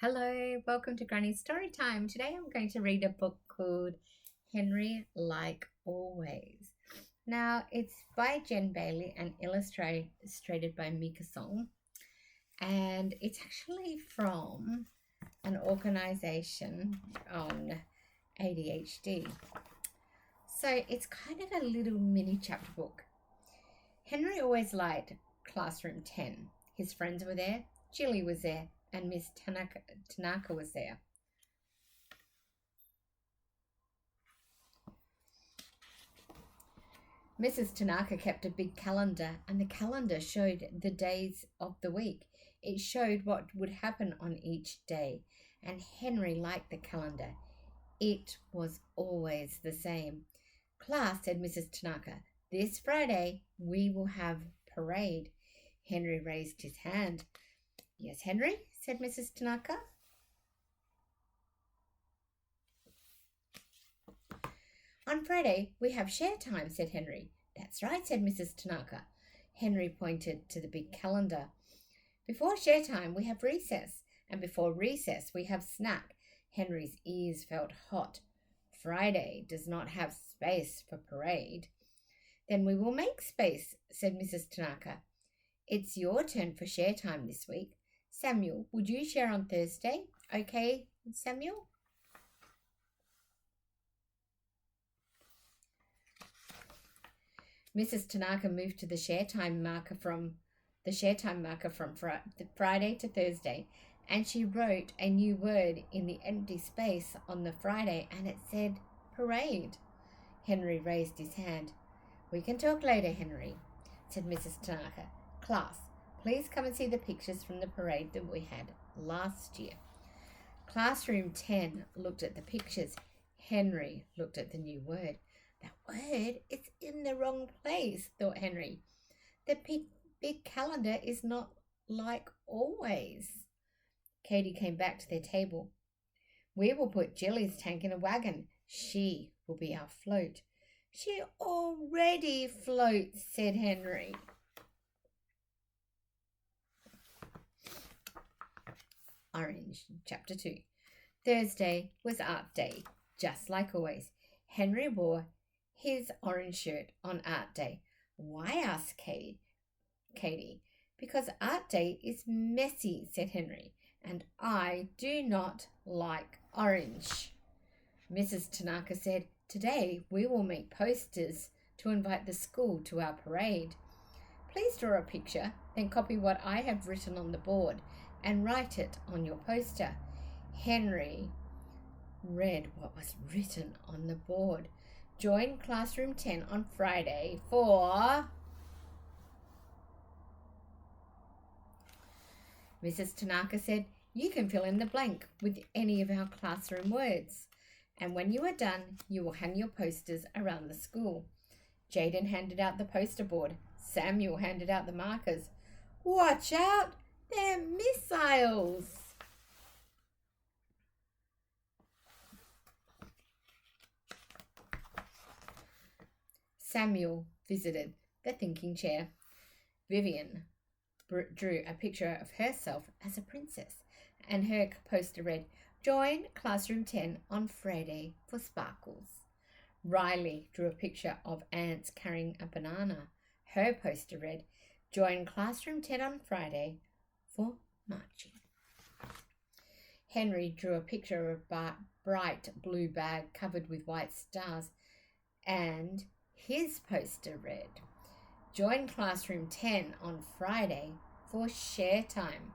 Hello, welcome to Granny's Story Time. Today I'm going to read a book called Henry Like Always. Now, it's by Jenn Bailey and illustrated by Mika, and it's actually from an organization on ADHD. So it's kind of a little mini chapter book. Henry always liked classroom 10. His friends were there, Jilly was there, and Miss Tanaka was there. Mrs. Tanaka kept a big calendar, and the calendar showed the days of the week. It showed what would happen on each day, and Henry liked the calendar. It was always the same. Class, said Mrs. Tanaka, this Friday we will have parade. Henry raised his hand. Yes, Henry, said Mrs. Tanaka. On Friday, we have share time, said Henry. That's right, said Mrs. Tanaka. Henry pointed to the big calendar. Before share time, we have recess, and before recess, we have snack. Henry's ears felt hot. Friday does not have space for parade. Then we will make space, said Mrs. Tanaka. It's your turn for share time this week. Samuel, would you share on Thursday? Okay, Samuel? Mrs. Tanaka moved to the share time marker from Friday to Thursday, and she wrote a new word in the empty space on the Friday, and it said parade. Henry raised his hand. We can talk later, Henry, said Mrs. Tanaka. Class, please come and see the pictures from the parade that we had last year. Classroom 10 looked at the pictures. Henry looked at the new word. That word is in the wrong place, thought Henry. The big calendar is not like always. Katie came back to their table. We will put Jilly's tank in a wagon. She will be our float. She already floats, said Henry. Orange, Chapter 2. Thursday was art day, just like always. Henry wore his orange shirt on art day. Why? Asked Katie. Because art day is messy, said Henry, and I do not like orange. Mrs. Tanaka said, today we will make posters to invite the school to our parade. Please draw a picture, then copy what I have written on the board and write it on your poster. Henry read what was written on the board. Join classroom 10 on Friday for... Mrs. Tanaka said, you can fill in the blank with any of our classroom words. And when you are done, you will hang your posters around the school. Jaden handed out the poster board. Samuel handed out the markers. Watch out! They're missiles! Samuel visited the thinking chair. Vivian drew a picture of herself as a princess, and her poster read, join classroom 10 on Friday for sparkles. Riley drew a picture of ants carrying a banana. Her poster read, join classroom 10 on Friday for marching. Henry drew a picture of a bright blue bag covered with white stars, and his poster read, join classroom 10 on Friday for share time.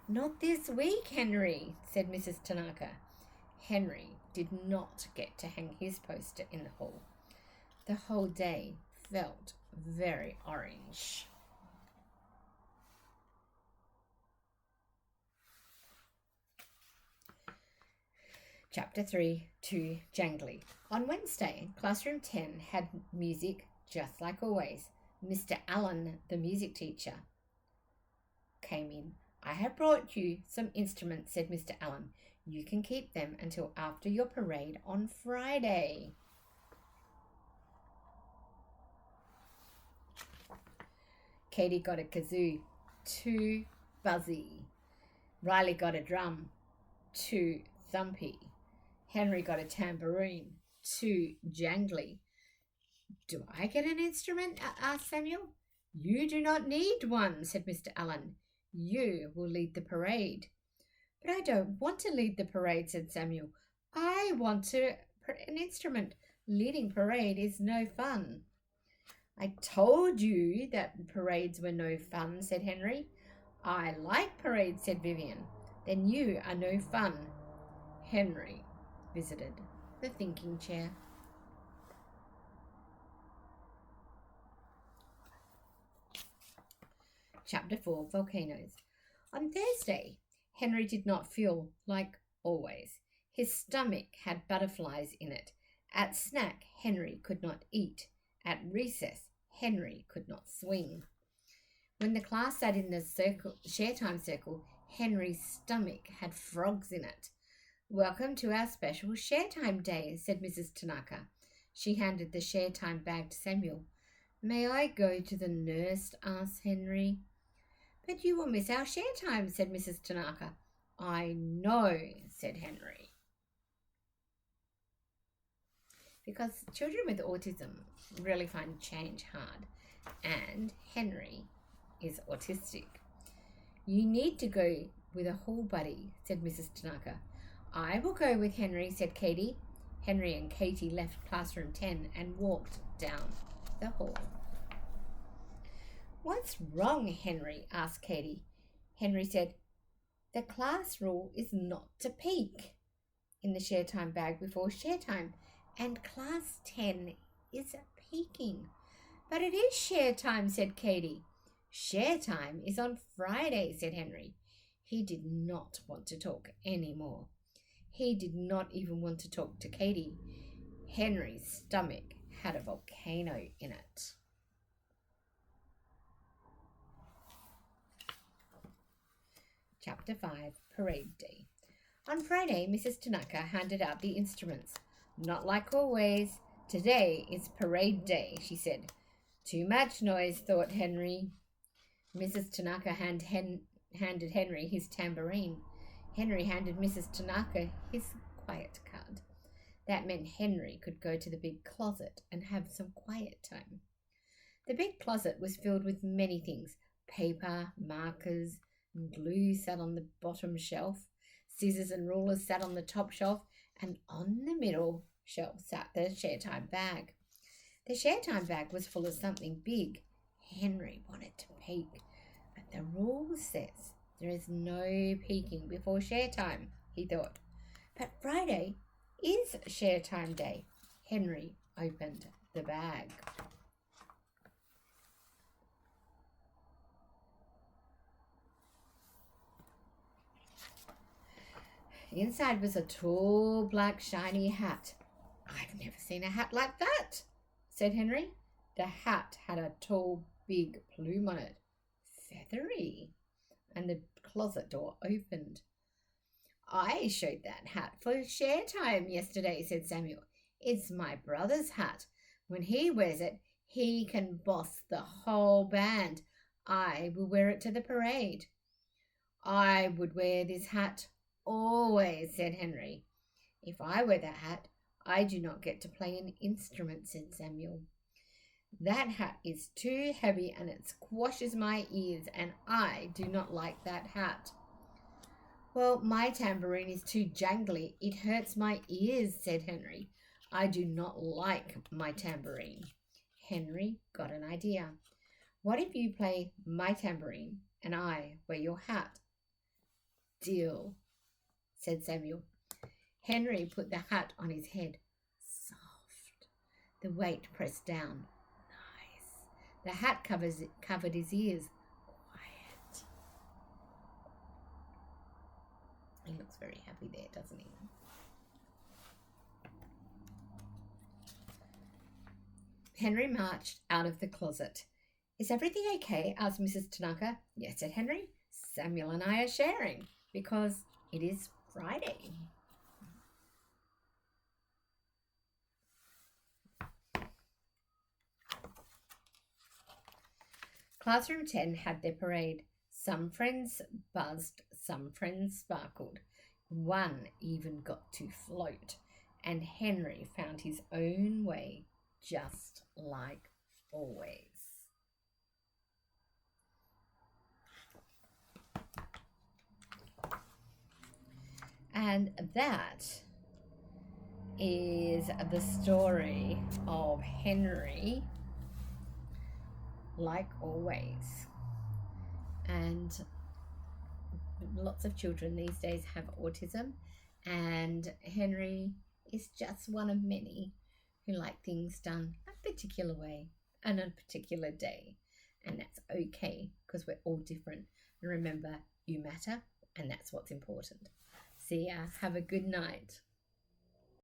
Not this week, Henry, said Mrs. Tanaka. Henry did not get to hang his poster in the hall. The whole day felt very orange. Chapter 3, Too Jangly. On Wednesday, classroom 10 had music just like always. Mr. Allen, the music teacher, came in. I have brought you some instruments, said Mr. Allen. You can keep them until after your parade on Friday. Katie got a kazoo. Too buzzy. Riley got a drum. too thumpy. Henry got a tambourine, too jangly. Do I get an instrument? Asked Samuel. You do not need one, said Mr. Allen. You will lead the parade. But I don't want to lead the parade, said Samuel. I want an instrument. Leading parade is no fun. I told you that parades were no fun, said Henry. I like parades, said Vivian. Then you are no fun. Henry visited the thinking chair. Chapter 4, Volcanoes. On Thursday, Henry did not feel like always. His stomach had butterflies in it. At snack, Henry could not eat. At recess, Henry could not swing. When the class sat in the share time circle, Henry's stomach had frogs in it. Welcome to our special share time day, said Mrs. Tanaka. She handed the share time bag to Samuel. May I go to the nurse? Asked Henry. But you will miss our share time, said Mrs. Tanaka. I know, said Henry. Because children with autism really find change hard, and Henry is autistic. You need to go with a hall buddy, said Mrs. Tanaka. I will go with Henry, said Katie. Henry and Katie left classroom 10 and walked down the hall. What's wrong, Henry? Asked Katie. Henry said, the class rule is not to peek in the share time bag before share time, and class 10 is peeking. But it is share time, said Katie. Share time is on Friday, said Henry. He did not want to talk any more. He did not even want to talk to Katie. Henry's stomach had a volcano in it. Chapter 5, Parade Day. On Friday, Mrs. Tanaka handed out the instruments. Not like always. Today is parade day, she said. Too much noise, thought Henry. Mrs. Tanaka handed Henry his tambourine. Henry handed Mrs. Tanaka his quiet card. That meant Henry could go to the big closet and have some quiet time. The big closet was filled with many things. Paper, markers, and glue sat on the bottom shelf. Scissors and rulers sat on the top shelf, and on the middle shelf sat the share time bag. The share time bag was full of something big. Henry wanted to peek, but the rule says there is no peeking before share time, he thought. But Friday is share time day. Henry opened the bag. Inside was a tall, black, shiny hat. I've never seen a hat like that, said Henry. The hat had a tall, big plume on it. Feathery. And the closet door opened. I showed that hat for share time yesterday, said Samuel. It's my brother's hat. When he wears it, he can boss the whole band. I will wear it to the parade. I would wear this hat always, said Henry. If I wear that hat, I do not get to play an instrument, said Samuel. That hat is too heavy and it squashes my ears, and I do not like that hat. Well, my tambourine is too jangly. It hurts my ears, said Henry. I do not like my tambourine. Henry got an idea. What if you play my tambourine and I wear your hat? Deal, said Samuel. Henry put the hat on his head. Soft. The weight pressed down. Nice. The hat covered his ears. Quiet. He looks very happy there, doesn't he? Henry marched out of the closet. Is everything okay? Asked Mrs. Tanaka. Yes, said Henry. Samuel and I are sharing because it is Friday. Classroom 10 had their parade. Some friends buzzed, some friends sparkled. One even got to float, and Henry found his own way, just like always. And that is the story of Henry, like always. And lots of children these days have autism, and Henry is just one of many who like things done a particular way and on a particular day. And that's okay because we're all different. And remember, you matter, and that's what's important. See ya. Have a good night.